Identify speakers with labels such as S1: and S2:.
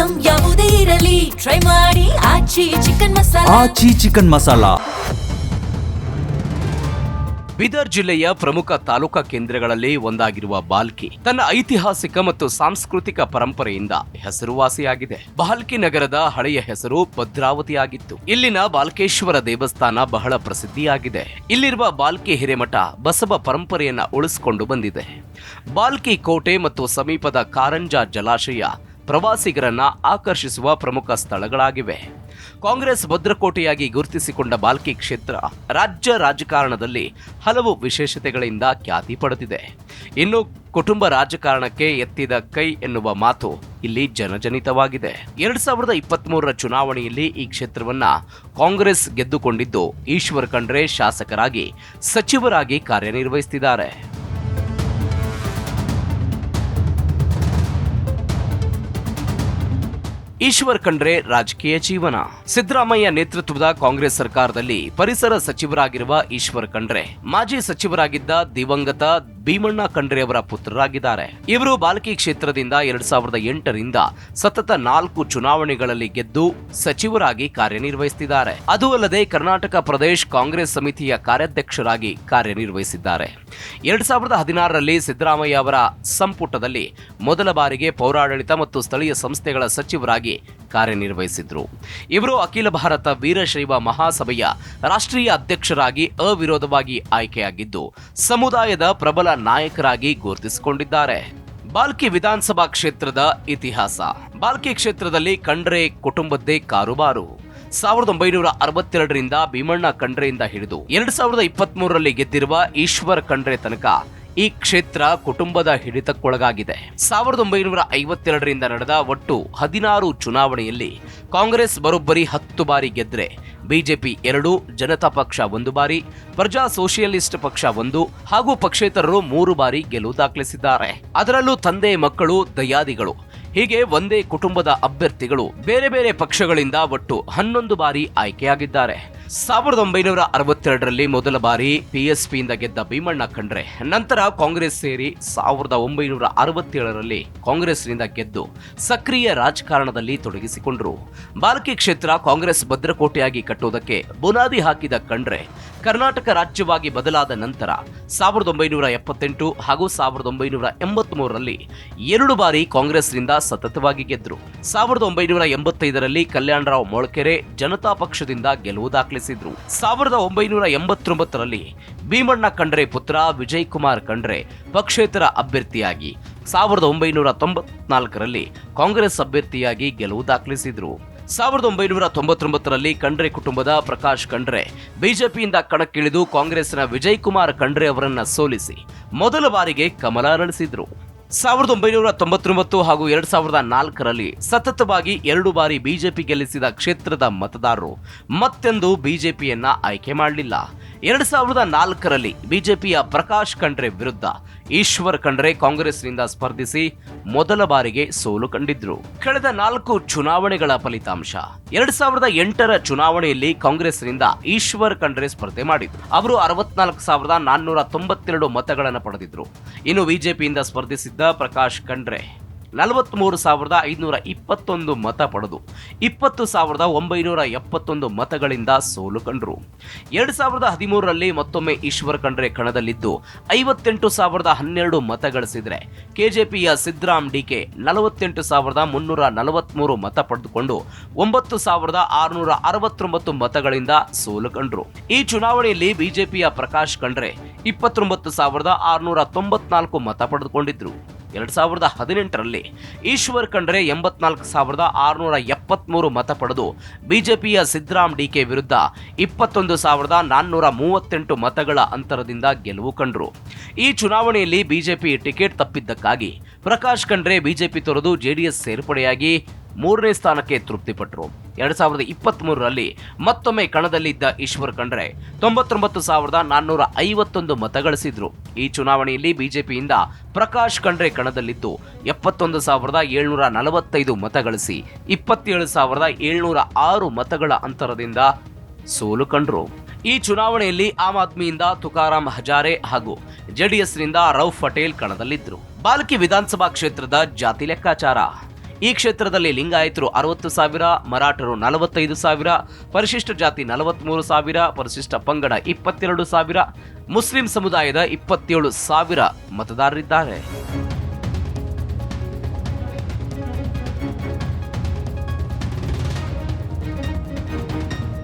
S1: Item ಯಾವುದೇ ಇರಲಿ try ಮಾಡಿ ಆಚಿ ಚಿಕನ್ ಮಸಾಲಾ.
S2: ಬೀದರ್ ಜಿಲ್ಲೆಯ ಪ್ರಮುಖ ತಾಲೂಕಾ ಕೇಂದ್ರಗಳಲ್ಲಿ ಒಂದಾಗಿರುವ ಬಾಲ್ಕಿ ತನ್ನ ಐತಿಹಾಸಿಕ ಮತ್ತು ಸಾಂಸ್ಕೃತಿಕ ಪರಂಪರೆಯಿಂದ ಹೆಸರುವಾಸಿಯಾಗಿದೆ. ಬಾಲ್ಕಿ ನಗರದ ಹಳೆಯ ಹೆಸರು ಭದ್ರಾವತಿ ಆಗಿತ್ತು. ಇಲ್ಲಿನ ಬಾಲ್ಕೇಶ್ವರ ದೇವಸ್ಥಾನ ಬಹಳ ಪ್ರಸಿದ್ಧಿಯಾಗಿದೆ. ಇಲ್ಲಿರುವ ಬಾಲ್ಕಿ ಹಿರೇಮಠ ಬಸವ ಪರಂಪರೆಯನ್ನ ಉಳಿಸಿಕೊಂಡು ಬಂದಿದೆ. ಬಾಲ್ಕಿ ಕೋಟೆ ಮತ್ತು ಸಮೀಪದ ಕಾರಂಜ ಜಲಾಶಯ ಪ್ರವಾಸಿಗರನ್ನ ಆಕರ್ಷಿಸುವ ಪ್ರಮುಖ ಸ್ಥಳಗಳಾಗಿವೆ. ಕಾಂಗ್ರೆಸ್ ಭದ್ರಕೋಟೆಯಾಗಿ ಗುರುತಿಸಿಕೊಂಡ ಬಾಲ್ಕಿ ಕ್ಷೇತ್ರ ರಾಜ್ಯ ರಾಜಕಾರಣದಲ್ಲಿ ಹಲವು ವಿಶೇಷತೆಗಳಿಂದ ಖ್ಯಾತಿ ಪಡೆದಿದೆ. ಇನ್ನು ಕುಟುಂಬ ರಾಜಕಾರಣಕ್ಕೆ ಎತ್ತಿದ ಕೈ ಎನ್ನುವ ಮಾತು ಇಲ್ಲಿ ಜನಜನಿತವಾಗಿದೆ. 2023ರ ಚುನಾವಣೆಯಲ್ಲಿ ಈ ಕ್ಷೇತ್ರವನ್ನ ಕಾಂಗ್ರೆಸ್ ಗೆದ್ದುಕೊಂಡಿದ್ದು ಈಶ್ವರ್ ಖಂಡ್ರೆ ಶಾಸಕರಾಗಿ ಸಚಿವರಾಗಿ ಕಾರ್ಯನಿರ್ವಹಿಸುತ್ತಿದ್ದಾರೆ. ಈಶ್ವರ್ ಖಂಡ್ರೆ ರಾಜಕೀಯ ಜೀವನ. ಸಿದ್ದರಾಮಯ್ಯ ನೇತೃತ್ವದ ಕಾಂಗ್ರೆಸ್ ಸರ್ಕಾರದಲ್ಲಿ ಪರಿಸರ ಸಚಿವರಾಗಿರುವ ಈಶ್ವರ್ ಖಂಡ್ರೆ ಮಾಜಿ ಸಚಿವರಾಗಿದ್ದ ದಿವಂಗತ ಭೀಮಣ್ಣ ಖಂಡ್ರೆ ಅವರ ಪುತ್ರರಾಗಿದ್ದಾರೆ. ಇವರು ಬಾಲ್ಕಿ ಕ್ಷೇತ್ರದಿಂದ 2008ರಿಂದ ಸತತ 4 ಚುನಾವಣೆಗಳಲ್ಲಿ ಗೆದ್ದು ಸಚಿವರಾಗಿ ಕಾರ್ಯನಿರ್ವಹಿಸುತ್ತಿದ್ದಾರೆ. ಅದು ಅಲ್ಲದೆ ಕರ್ನಾಟಕ ಪ್ರದೇಶ ಕಾಂಗ್ರೆಸ್ ಸಮಿತಿಯ ಕಾರ್ಯಾಧ್ಯಕ್ಷರಾಗಿ ಕಾರ್ಯನಿರ್ವಹಿಸಿದ್ದಾರೆ. 2016ರಲ್ಲಿ ಸಿದ್ದರಾಮಯ್ಯ ಅವರ ಸಂಪುಟದಲ್ಲಿ ಮೊದಲ ಬಾರಿಗೆ ಪೌರಾಡಳಿತ ಮತ್ತು ಸ್ಥಳೀಯ ಸಂಸ್ಥೆಗಳ ಸಚಿವರಾಗಿ ಕಾರ್ಯನಿರ್ವಹಿಸಿದ್ರು. ಇವರು ಅಖಿಲ ಭಾರತ ವೀರಶೈವ ಮಹಾಸಭೆಯ ರಾಷ್ಟ್ರೀಯ ಅಧ್ಯಕ್ಷರಾಗಿ ಅವಿರೋಧವಾಗಿ ಆಯ್ಕೆಯಾಗಿದ್ದು ಸಮುದಾಯದ ಪ್ರಬಲ ನಾಯಕರಾಗಿ ಗುರುತಿಸಿಕೊಂಡಿದ್ದಾರೆ. ಬಾಲ್ಕಿ ವಿಧಾನಸಭಾ ಕ್ಷೇತ್ರದ ಇತಿಹಾಸ. ಬಾಲ್ಕಿ ಕ್ಷೇತ್ರದಲ್ಲಿ ಖಂಡ್ರೆ ಕುಟುಂಬದ್ದೇ ಕಾರುಬಾರು. 1962ರಿಂದ ಭೀಮಣ್ಣ ಖಂಡ್ರೆಯಿಂದ ಹಿಡಿದು 2023ರಲ್ಲಿ ಗೆದ್ದಿರುವ ಈಶ್ವರ್ ಖಂಡ್ರೆ ತನಕ ಈ ಕ್ಷೇತ್ರ ಕುಟುಂಬದ ಹಿಡಿತಕ್ಕೊಳಗಾಗಿದೆ. 1952ರಿಂದ ನಡೆದ ಒಟ್ಟು 16 ಚುನಾವಣೆಯಲ್ಲಿ ಕಾಂಗ್ರೆಸ್ ಬರೋಬ್ಬರಿ 10 ಬಾರಿ ಗೆದ್ರೆ ಬಿಜೆಪಿ 2, ಜನತಾ ಪಕ್ಷ 1 ಬಾರಿ, ಪ್ರಜಾ ಸೋಷಿಯಲಿಸ್ಟ್ ಪಕ್ಷ 1 ಹಾಗೂ ಪಕ್ಷೇತರರು 3 ಬಾರಿ ಗೆಲುವು ದಾಖಲಿಸಿದ್ದಾರೆ. ಅದರಲ್ಲೂ ತಂದೆ ಮಕ್ಕಳು ದಯಾದಿಗಳು ಹೀಗೆ ಒಂದೇ ಕುಟುಂಬದ ಅಭ್ಯರ್ಥಿಗಳು ಬೇರೆ ಬೇರೆ ಪಕ್ಷಗಳಿಂದ ಒಟ್ಟು 11 ಬಾರಿ ಆಯ್ಕೆಯಾಗಿದ್ದಾರೆ. 1962ರಲ್ಲಿ ಮೊದಲ ಬಾರಿ ಪಿಎಸ್ಪಿಯಿಂದ ಗೆದ್ದ ಭೀಮಣ್ಣ ಖಂಡ್ರೆ ನಂತರ ಕಾಂಗ್ರೆಸ್ ಸೇರಿ 1967ರಲ್ಲಿ ಕಾಂಗ್ರೆಸ್ನಿಂದ ಗೆದ್ದು ಸಕ್ರಿಯ ರಾಜಕಾರಣದಲ್ಲಿ ತೊಡಗಿಸಿಕೊಂಡರು. ಬಾಲ್ಕಿ ಕ್ಷೇತ್ರ ಕಾಂಗ್ರೆಸ್ ಭದ್ರಕೋಟೆಯಾಗಿ ಕಟ್ಟುವುದಕ್ಕೆ ಬುನಾದಿ ಹಾಕಿದ ಖಂಡ್ರೆ ಕರ್ನಾಟಕ ರಾಜ್ಯವಾಗಿ ಬದಲಾದ ನಂತರ 1978 ಹಾಗೂ 1983ರಲ್ಲಿ 2 ಬಾರಿ ಕಾಂಗ್ರೆಸ್ನಿಂದ ಸತತವಾಗಿ ಗೆದ್ದರು. 1985ರಲ್ಲಿ ಕಲ್ಯಾಣರಾವ್ ಮೊಳಕೆರೆ ಜನತಾ ಪಕ್ಷದಿಂದ ಗೆಲುವು ದಾಖಲಿಸಿದ್ರು. 1989ರಲ್ಲಿ ಭೀಮಣ್ಣ ಖಂಡ್ರೆ ಪುತ್ರ ವಿಜಯ್ ಕುಮಾರ್ ಖಂಡ್ರೆ ಪಕ್ಷೇತರ ಅಭ್ಯರ್ಥಿಯಾಗಿ 1994ರಲ್ಲಿ ಕಾಂಗ್ರೆಸ್ ಅಭ್ಯರ್ಥಿಯಾಗಿ ಗೆಲುವು ದಾಖಲಿಸಿದ್ರು. 1999ರಲ್ಲಿ ಖಂಡ್ರೆ ಕುಟುಂಬದ ಪ್ರಕಾಶ್ ಖಂಡ್ರೆ ಬಿಜೆಪಿಯಿಂದ ಕಣಕ್ಕಿಳಿದು ಕಾಂಗ್ರೆಸ್ನ ವಿಜಯ್ ಕುಮಾರ್ ಖಂಡ್ರೆ ಅವರನ್ನ ಸೋಲಿಸಿ ಮೊದಲ ಬಾರಿಗೆ ಕಮಲ ಅರಳಿಸಿದ್ರು. 1999 ಹಾಗೂ 2004ರಲ್ಲಿ ಸತತವಾಗಿ 2 ಬಾರಿ ಬಿಜೆಪಿ ಗೆಲ್ಲಿಸಿದ ಕ್ಷೇತ್ರದ ಮತದಾರರು ಮತ್ತೆಂದು ಬಿಜೆಪಿಯನ್ನ ಆಯ್ಕೆ ಮಾಡಲಿಲ್ಲ. 2004ರಲ್ಲಿ ಬಿಜೆಪಿಯ ಪ್ರಕಾಶ್ ಖಂಡ್ರೆ ವಿರುದ್ಧ ಈಶ್ವರ್ ಖಂಡ್ರೆ ಕಾಂಗ್ರೆಸ್ನಿಂದ ಸ್ಪರ್ಧಿಸಿ ಮೊದಲ ಬಾರಿಗೆ ಸೋಲು ಕಂಡಿದ್ರು. ಕಳೆದ 4 ಚುನಾವಣೆಗಳ ಫಲಿತಾಂಶ. 2008ರ ಚುನಾವಣೆಯಲ್ಲಿ ಕಾಂಗ್ರೆಸ್ನಿಂದ ಈಶ್ವರ್ ಖಂಡ್ರೆ ಸ್ಪರ್ಧೆ ಮಾಡಿದ್ರು. ಅವರು 64,492 ಮತಗಳನ್ನು ಪಡೆದಿದ್ರು. ಇನ್ನು ಬಿಜೆಪಿಯಿಂದ ಸ್ಪರ್ಧಿಸಿದ್ದ ಪ್ರಕಾಶ್ ಖಂಡ್ರೆ 43,521 ಮತ ಪಡೆದು 20,971 ಮತಗಳಿಂದ ಸೋಲು ಕಂಡರು. 2013ರಲ್ಲಿ ಮತ್ತೊಮ್ಮೆ ಈಶ್ವರ್ ಖಂಡ್ರೆ ಕಣದಲ್ಲಿದ್ದು 58,012 ಮತ ಗಳಿಸಿದ್ರೆ ಕೆಜೆಪಿಯ ಸಿದ್ದರಾಮ್ ಡಿಕೆ 48,343 ಮತ ಪಡೆದುಕೊಂಡು 9,669 ಮತಗಳಿಂದ ಸೋಲು ಕಂಡರು. ಈ ಚುನಾವಣೆಯಲ್ಲಿ ಬಿಜೆಪಿಯ ಪ್ರಕಾಶ್ ಖಂಡ್ರೆ 29,694 ಮತ ಪಡೆದುಕೊಂಡಿದ್ರು. 2018ರಲ್ಲಿ ಈಶ್ವರ್ ಖಂಡ್ರೆ 84,673 ಮತ ಪಡೆದು ಬಿಜೆಪಿಯ ಸಿದ್ದರಾಮ್ ಡಿಕೆ ವಿರುದ್ಧ 21,438 ಮತಗಳ ಅಂತರದಿಂದ ಗೆಲುವು ಕಂಡರು. ಈ ಚುನಾವಣೆಯಲ್ಲಿ ಬಿಜೆಪಿ ಟಿಕೆಟ್ ತಪ್ಪಿದ್ದಕ್ಕಾಗಿ ಪ್ರಕಾಶ್ ಖಂಡ್ರೆ ಬಿಜೆಪಿ ತೊರೆದು ಜೆಡಿಎಸ್ ಸೇರ್ಪಡೆಯಾಗಿ 3ನೇ ಸ್ಥಾನಕ್ಕೆ ತೃಪ್ತಿಪಟ್ಟರು. 2023ರಲ್ಲಿ ಮತ್ತೊಮ್ಮೆ ಕಣದಲ್ಲಿದ್ದ ಈಶ್ವರ್ ಖಂಡ್ರೆ 99,451 ಮತ ಗಳಿಸಿದ್ರು. ಈ ಚುನಾವಣೆಯಲ್ಲಿ ಬಿಜೆಪಿಯಿಂದ ಪ್ರಕಾಶ್ ಖಂಡ್ರೆ ಕಣದಲ್ಲಿದ್ದು 71,745 ಮತ ಗಳಿಸಿ 27,706 ಮತಗಳ ಅಂತರದಿಂದ ಸೋಲು ಕಂಡರು. ಈ ಚುನಾವಣೆಯಲ್ಲಿ ಆಮ್ ಆದ್ಮಿಯಿಂದ ತುಕಾರಾಂ ಹಜಾರೆ ಹಾಗೂ ಜೆಡಿಎಸ್ನಿಂದ ರೌಫ್ ಪಟೇಲ್ ಕಣದಲ್ಲಿದ್ದರು. ಬಾಲ್ಕಿ ವಿಧಾನಸಭಾ ಕ್ಷೇತ್ರದ ಜಾತಿ ಲೆಕ್ಕಾಚಾರ. ಈ ಕ್ಷೇತ್ರದಲ್ಲಿ ಲಿಂಗಾಯತರು 60,000, ಮರಾಠರು 45,000, ಪರಿಶಿಷ್ಟ ಜಾತಿ 43,000, ಪರಿಶಿಷ್ಟ ಪಂಗಡ 22,000, ಮುಸ್ಲಿಂ ಸಮುದಾಯದ 27,000 ಮತದಾರರಿದ್ದಾರೆ.